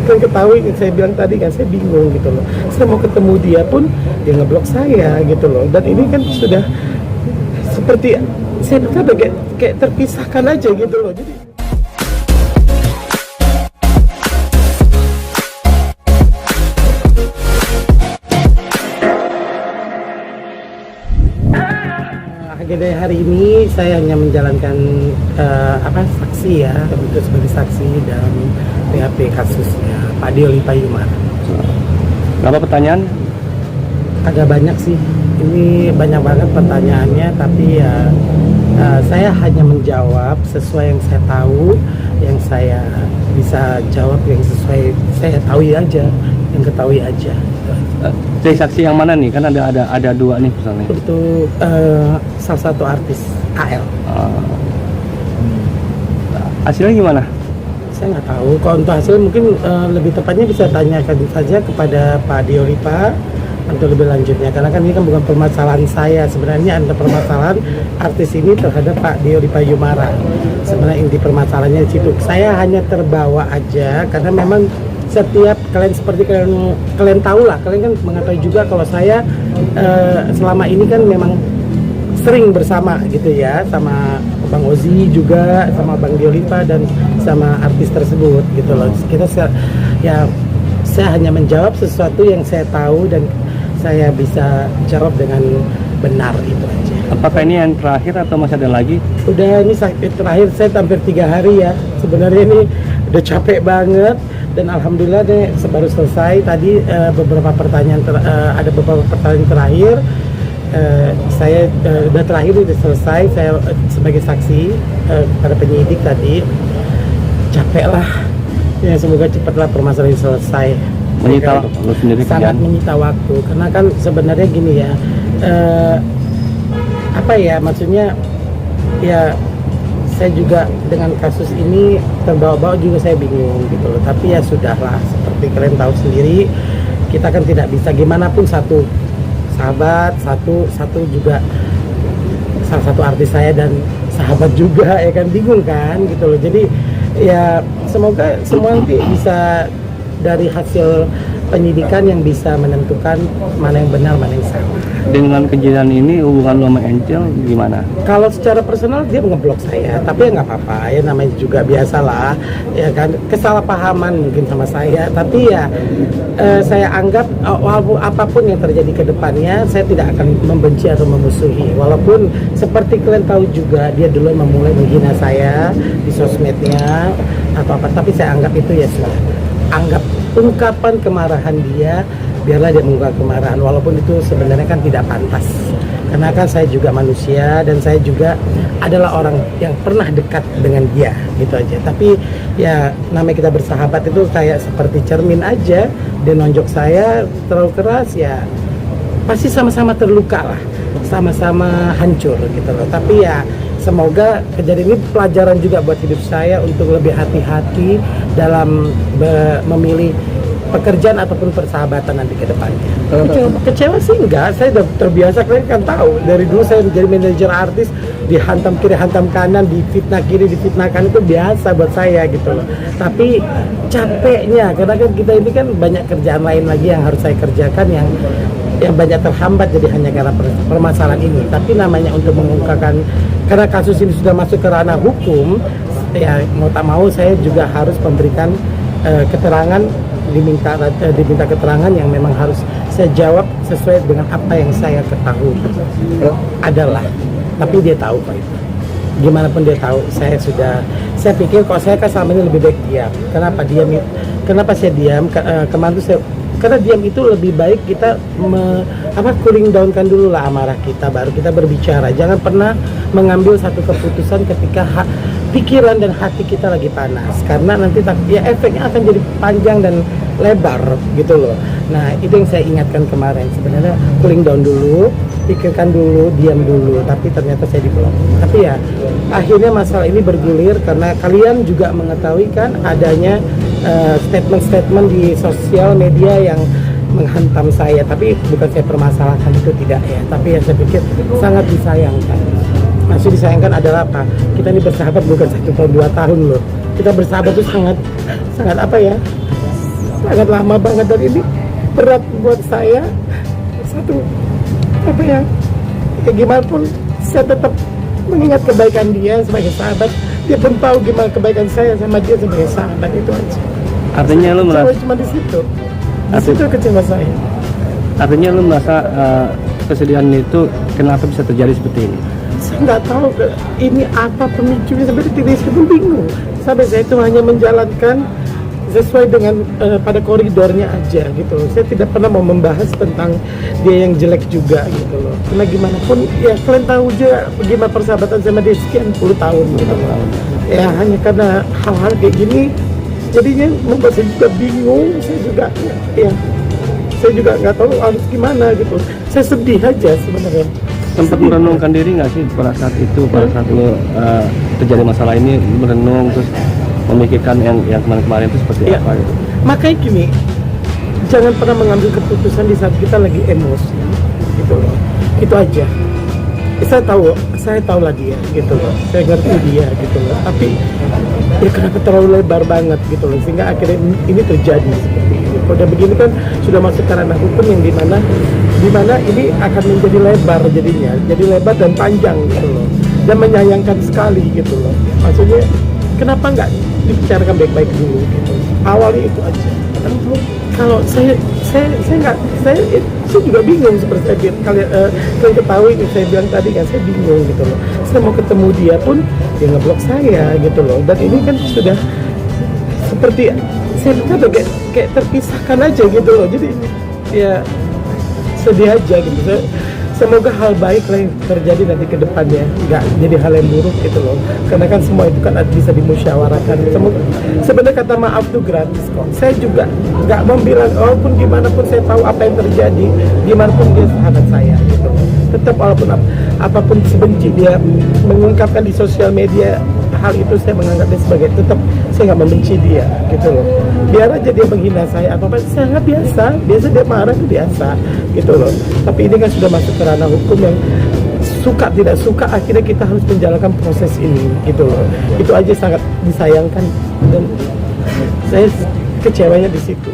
kan ketahui, saya bilang tadi kan saya bingung gitu loh. Saya mau ketemu dia pun dia ngeblok saya gitu loh. Dan ini kan sudah seperti saya berkata kayak terpisahkan aja gitu loh. Jadi agenda hari ini saya hanya menjalankan saksi ya, untuk sebagai saksi dalam PHP kasusnya Pak Dioli Payumara. Berapa pertanyaan? Agak banyak sih, ini banyak banget pertanyaannya, tapi ya saya hanya menjawab sesuai yang saya tahu, yang saya bisa jawab yang sesuai saya tahu aja, yang ketahui aja. Dari saksi yang mana nih? Kan ada dua nih misalnya. Untuk salah satu artis AL. Hasilnya gimana? Saya nggak tahu. Kalau untuk hasil mungkin lebih tepatnya bisa tanyakan saja kepada Pak Dioli Pak untuk lebih lanjutnya. Karena kan ini kan bukan permasalahan saya. Sebenarnya ada permasalahan artis ini terhadap Pak Dioli Payumara. Sebenarnya inti permasalahannya di situ. Saya hanya terbawa aja karena memang setiap kalian seperti kalian tahu lah, kalian kan mengetahui juga kalau saya selama ini kan memang sering bersama gitu ya, sama Bang Ozi juga, sama Bang Diolipa dan sama artis tersebut gitu loh. Saya hanya menjawab sesuatu yang saya tahu dan saya bisa jawab dengan benar, itu aja. Apakah ini yang terakhir atau masih ada lagi? Udah, ini terakhir saya hampir 3 hari ya. Sebenarnya ini udah capek banget dan alhamdulillah deh baru selesai tadi. Beberapa pertanyaan ada beberapa pertanyaan terakhir. Saya udah terakhir udah selesai. Saya sebagai saksi pada penyidik tadi capek lah. Ya semoga cepatlah permasalahan ini selesai. Menyita lu sendiri sangat menyita waktu karena kan sebenarnya gini ya. Maksudnya ya saya juga dengan kasus ini terbawa-bawa juga saya bingung gitu loh. Tapi ya sudahlah, seperti kalian tahu sendiri, kita kan tidak bisa gimana pun satu sahabat, satu juga salah satu artis saya dan sahabat juga ya kan, bingung kan gitu loh. Jadi ya semoga semua nanti bisa dari hasil penyidikan yang bisa menentukan mana yang benar, mana yang salah. Dengan kejadian ini hubungan lo sama Angel gimana? Kalau secara personal dia ngeblok saya, tapi ya nggak apa-apa ya, namanya juga biasalah ya kan, kesalahpahaman mungkin sama saya, tapi ya saya anggap walaupun apapun yang terjadi ke depannya saya tidak akan membenci atau memusuhi, walaupun seperti kalian tahu juga dia dulu memulai menghina saya di sosmednya atau apa, tapi saya anggap itu ya sudah, anggap ungkapan kemarahan dia, biarlah dia mengungkap kemarahan, walaupun itu sebenarnya kan tidak pantas. Karena kan saya juga manusia dan saya juga adalah orang yang pernah dekat dengan dia, gitu aja. Tapi ya namanya kita bersahabat itu kayak seperti cermin aja. Dia nonjok saya terlalu keras, ya pasti sama-sama terluka lah, sama-sama hancur gitu loh. Tapi ya semoga kejadian ini pelajaran juga buat hidup saya untuk lebih hati-hati dalam memilih pekerjaan ataupun persahabatan nanti ke depannya. Kecewa sih enggak, saya udah terbiasa, kalian kan tahu dari dulu saya menjadi manajer artis, dihantam kiri, hantam kanan, difitnah kiri, difitnah kanan, itu biasa buat saya gitu loh. Tapi capeknya, karena kan kita ini kan banyak kerjaan lain lagi yang harus saya kerjakan yang banyak terhambat jadi hanya karena permasalahan ini. Tapi namanya untuk mengungkapkan, karena kasus ini sudah masuk ke ranah hukum, ya mau tak mau saya juga harus memberikan keterangan, diminta keterangan yang memang harus saya jawab sesuai dengan apa yang saya ketahui adalah. Tapi dia tahu kok itu, gimana pun dia tahu. Saya pikir kalau saya kan selama ini lebih baik diam. Kenapa saya diam? Kemarin saya, karena diam itu lebih baik kita cooling down kan dulu lah amarah kita, baru kita berbicara. Jangan pernah mengambil satu keputusan ketika pikiran dan hati kita lagi panas, karena nanti ya efeknya akan jadi panjang dan lebar gitu loh. Nah itu yang saya ingatkan kemarin, sebenarnya cooling down dulu, pikirkan dulu, diam dulu. Tapi ternyata saya diblok. Tapi ya akhirnya masalah ini bergulir karena kalian juga mengetahui kan adanya statement-statement di sosial media yang menghantam saya. Tapi bukan saya permasalahkan itu, tidak ya, tapi yang saya pikir sangat disayangkan. Masih disayangkan adalah apa? Kita ini bersahabat bukan 1 tahun 2 tahun loh. Kita bersahabat itu sangat apa ya? sangat lama banget, dan ini berat buat saya. Satu, apa ya gimana pun saya tetap mengingat kebaikan dia sebagai sahabat. Dia pun tahu gimana kebaikan saya sama dia sebagai sahabat, itu aja. Artinya lu merasa, Cuma di situ kecewa saya. artinya lu merasa kesedihan itu kenapa bisa terjadi seperti ini? Saya nggak tahu ini apa pemicunya, sampai diri saya pun bingung. Sampai saya itu hanya menjalankan sesuai dengan pada koridornya aja gitu loh. Saya tidak pernah mau membahas tentang dia yang jelek juga gitu loh. Karena gimana pun ya kalian tahu juga bagaimana persahabatan sama dia sekian puluh tahun gitu loh. Ya hanya karena hal-hal kayak gini jadinya membuat saya juga bingung. Saya juga nggak tahu harus gimana gitu. Saya sedih aja sebenarnya. Sempat merenungkan diri nggak sih pada saat itu, pada saat lu terjadi masalah ini, merenung terus memikirkan yang kemarin-kemarin itu seperti Ya, apa gitu? makanya gini, jangan pernah mengambil keputusan di saat kita lagi emosi, gitu loh. Itu aja. Saya tahu lah dia, gitu loh. Saya ngerti dia, gitu loh. Tapi ya kenapa terlalu lebar banget, gitu loh, sehingga akhirnya ini terjadi seperti ini. Kalau udah begini kan sudah masuk ke ranah hukum yang dimana ini akan menjadi lebar jadinya, jadi lebar dan panjang, gitu loh. Dan menyayangkan sekali, gitu loh. Maksudnya kenapa nggak dibicarakan baik-baik dulu gitu. Awalnya itu aja. Kalau saya juga bingung seperti saya bilang, kalian ketahui saya bilang tadi kan, saya bingung gitu loh. Saya mau ketemu dia pun dia ngeblok saya gitu loh. Dan ini kan sudah seperti saya kata kayak terpisahkan aja gitu loh. Jadi ya sedih aja gitu. Semoga hal baik lah yang terjadi nanti ke depannya, nggak jadi hal yang buruk gitu loh. Karena kan semua itu kan bisa dimusyawarahkan. Sebenarnya kata maaf tuh gratis kok. Saya juga nggak mau bilang, walaupun gimana pun saya tahu apa yang terjadi, gimana pun dia sahabat saya gitu. Tetap walaupun apapun sebenci dia mengungkapkan di sosial media hal itu, saya menganggap dia sebagai, tetap saya nggak membenci dia gitu loh. Biar aja dia menghina saya atau apa, saya nggak biasa dia marah itu biasa gitu loh. Tapi ini kan sudah masuk ke ranah hukum yang suka tidak suka akhirnya kita harus menjalankan proses ini gitu loh. Itu aja sangat disayangkan dan saya kecewanya di situ.